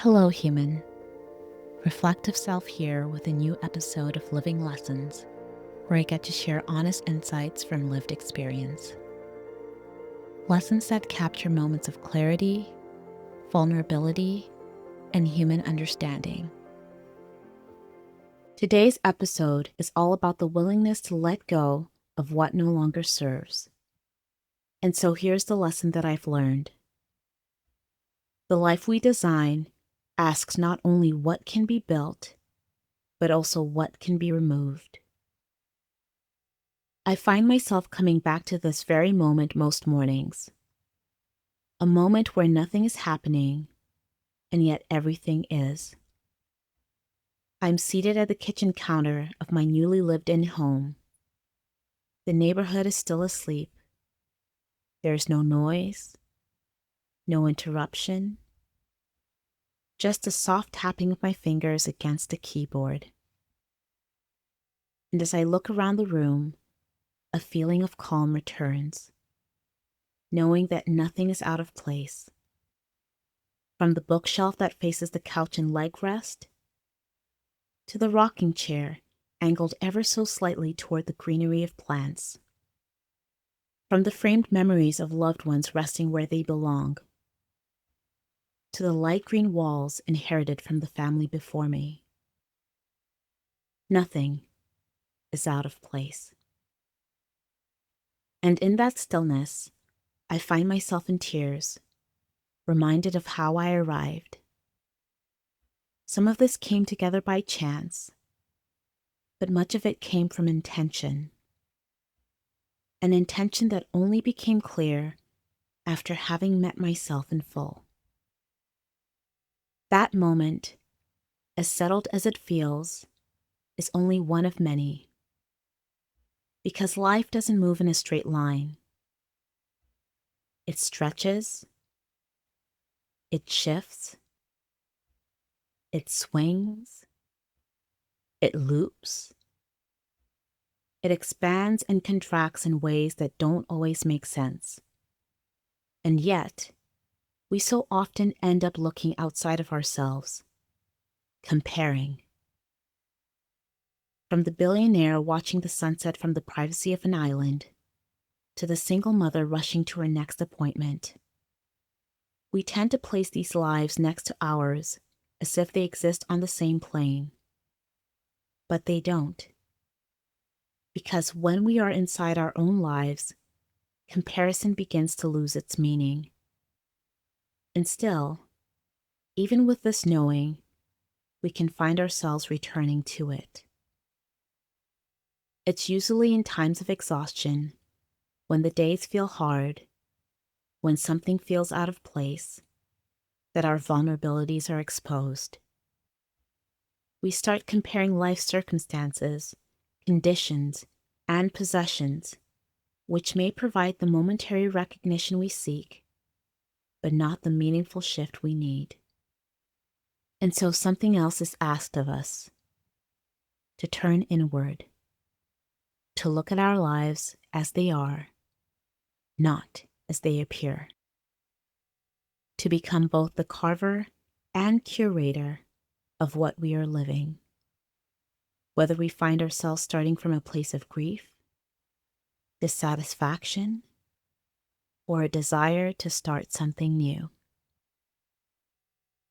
Hello, human. Reflective Self here with a new episode of Living Lessons, where I get to share honest insights from lived experience. Lessons that capture moments of clarity, vulnerability, and human understanding. Today's episode is all about the willingness to let go of what no longer serves. And so here's the lesson that I've learned. The life we design asks not only what can be built, but also what can be removed. I find myself coming back to this very moment most mornings. A moment where nothing is happening, and yet everything is. I'm seated at the kitchen counter of my newly lived-in home. The neighborhood is still asleep. There's no noise, no interruption, just the soft tapping of my fingers against the keyboard. And as I look around the room, a feeling of calm returns, knowing that nothing is out of place. From the bookshelf that faces the couch and leg rest, to the rocking chair angled ever so slightly toward the greenery of plants. From the framed memories of loved ones resting where they belong, to the light green walls inherited from the family before me. Nothing is out of place. And in that stillness, I find myself in tears, reminded of how I arrived. Some of this came together by chance, but much of it came from intention. An intention that only became clear after having met myself in full. That moment, as settled as it feels, is only one of many. Because life doesn't move in a straight line. It stretches, it shifts, it swings, it loops. It expands and contracts in ways that don't always make sense. And yet, we so often end up looking outside of ourselves, comparing. From the billionaire watching the sunset from the privacy of an island, to the single mother rushing to her next appointment, we tend to place these lives next to ours as if they exist on the same plane. But they don't. Because when we are inside our own lives, comparison begins to lose its meaning. And still, even with this knowing, we can find ourselves returning to it. It's usually in times of exhaustion, when the days feel hard, when something feels out of place, that our vulnerabilities are exposed. We start comparing life circumstances, conditions, and possessions, which may provide the momentary recognition we seek, but not the meaningful shift we need. And so something else is asked of us: to turn inward, to look at our lives as they are, not as they appear. To become both the carver and curator of what we are living. Whether we find ourselves starting from a place of grief, dissatisfaction, or a desire to start something new.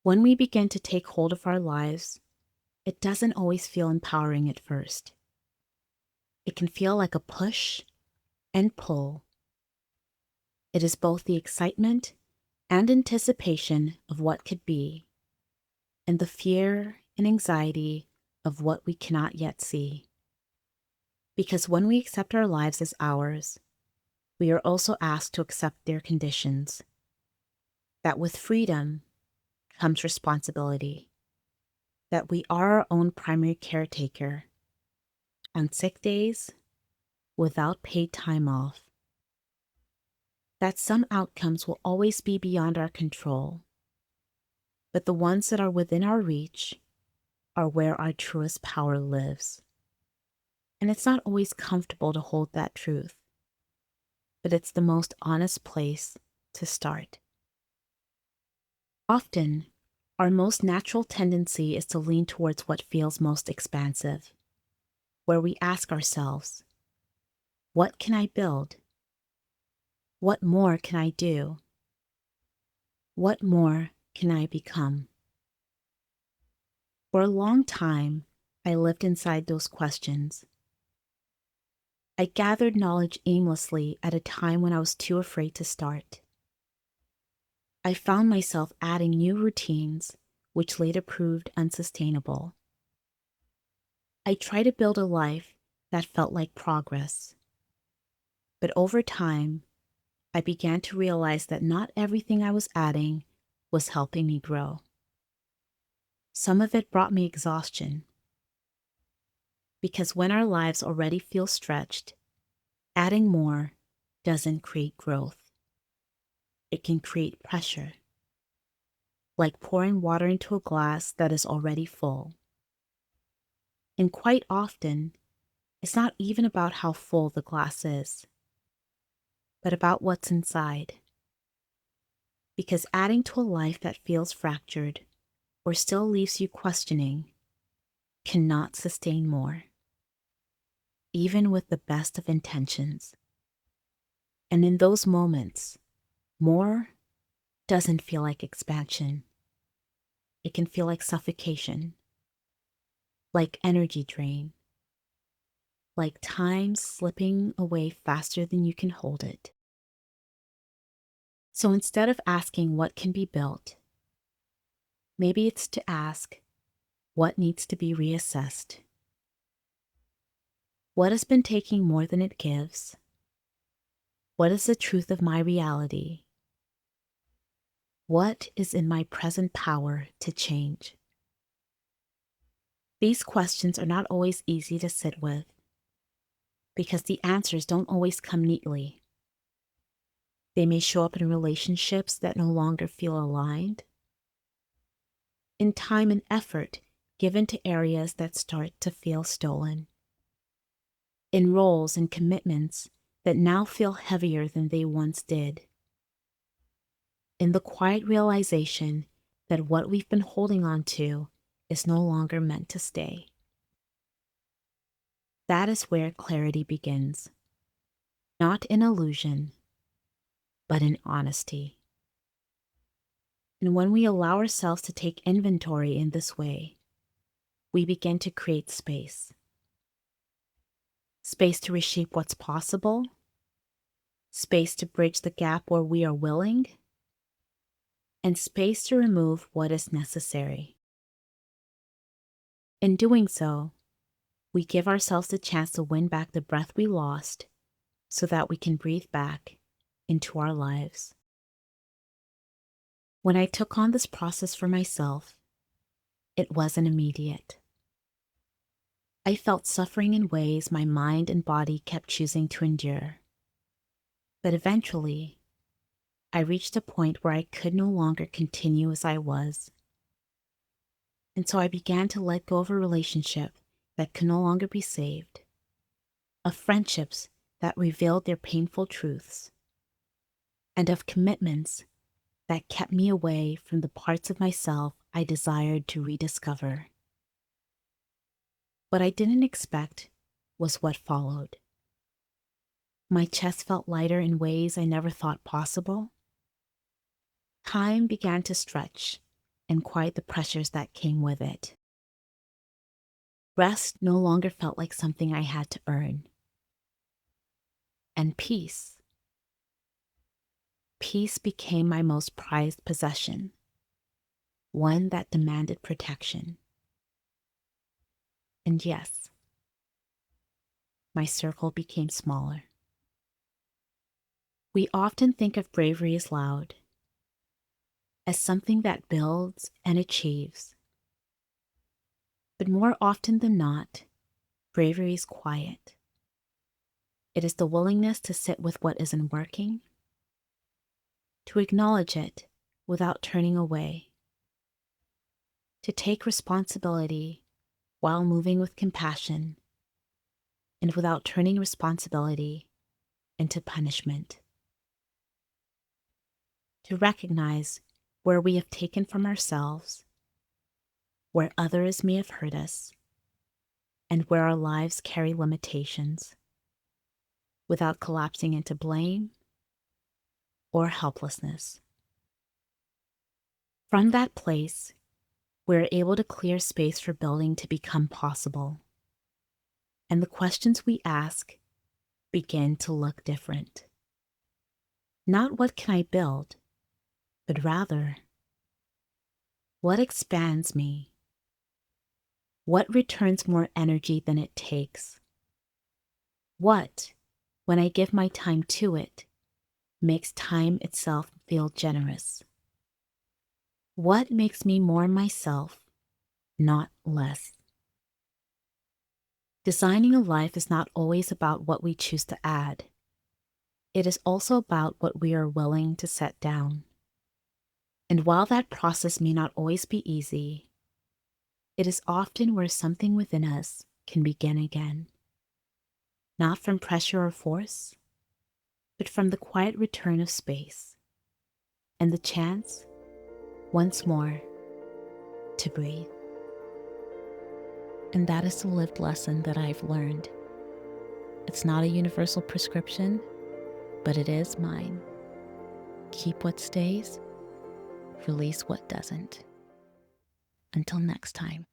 When we begin to take hold of our lives, it doesn't always feel empowering at first. It can feel like a push and pull. It is both the excitement and anticipation of what could be, and the fear and anxiety of what we cannot yet see. Because when we accept our lives as ours, we are also asked to accept their conditions. That with freedom comes responsibility. That we are our own primary caretaker. On sick days, without paid time off. That some outcomes will always be beyond our control, but the ones that are within our reach are where our truest power lives. And it's not always comfortable to hold that truth, but it's the most honest place to start. Often, Our most natural tendency is to lean towards what feels most expansive, where we ask ourselves, what can I build? What more can I do? What more can I become? For a long time, I lived inside those questions. I gathered knowledge aimlessly at a time when I was too afraid to start. I found myself adding new routines, which later proved unsustainable. I tried to build a life that felt like progress. But over time, I began to realize that not everything I was adding was helping me grow. Some of it brought me exhaustion. Because when our lives already feel stretched, adding more doesn't create growth. It can create pressure, like pouring water into a glass that is already full. And quite often, it's not even about how full the glass is, but about what's inside. Because adding to a life that feels fractured or still leaves you questioning cannot sustain more, even with the best of intentions. And in those moments, more doesn't feel like expansion. It can feel like suffocation, like energy drain, like time slipping away faster than you can hold it. So instead of asking what can be built, maybe it's to ask what needs to be reassessed. What has been taking more than it gives? What is the truth of my reality? What is in my present power to change? These questions are not always easy to sit with because the answers don't always come neatly. They may show up in relationships that no longer feel aligned, in time and effort given to areas that start to feel stolen, in roles and commitments that now feel heavier than they once did, in the quiet realization that what we've been holding on to is no longer meant to stay. That is where clarity begins, not in illusion, but in honesty. And when we allow ourselves to take inventory in this way, we begin to create space. Space to reshape what's possible, space to bridge the gap where we are willing, and space to remove what is necessary. In doing so, we give ourselves the chance to win back the breath we lost so that we can breathe back into our lives. When I took on this process for myself, it wasn't immediate. I felt suffering in ways my mind and body kept choosing to endure. But eventually, I reached a point where I could no longer continue as I was. And so I began to let go of a relationship that could no longer be saved, of friendships that revealed their painful truths, and of commitments that kept me away from the parts of myself I desired to rediscover. What I didn't expect was what followed. My chest felt lighter in ways I never thought possible. Time began to stretch and quiet the pressures that came with it. Rest no longer felt like something I had to earn. And peace. Peace became my most prized possession, one that demanded protection. And yes, my circle became smaller. We often think of bravery as loud, as something that builds and achieves. But more often than not, bravery is quiet. It is the willingness to sit with what isn't working, to acknowledge it without turning away, to take responsibility while moving with compassion and without turning responsibility into punishment. To recognize where we have taken from ourselves, where others may have hurt us, and where our lives carry limitations, without collapsing into blame or helplessness. From that place, we're able to clear space for building to become possible, and the questions we ask begin to look different. Not what can I build, but rather, what expands me? What returns more energy than it takes? What, when I give my time to it, makes time itself feel generous? What makes me more myself, not less? Designing a life is not always about what we choose to add. It is also about what we are willing to set down. And while that process may not always be easy, it is often where something within us can begin again. Not from pressure or force, but from the quiet return of space and the chance, once more, to breathe. And that is the lived lesson that I've learned. It's not a universal prescription, but it is mine. Keep what stays, release what doesn't. Until next time.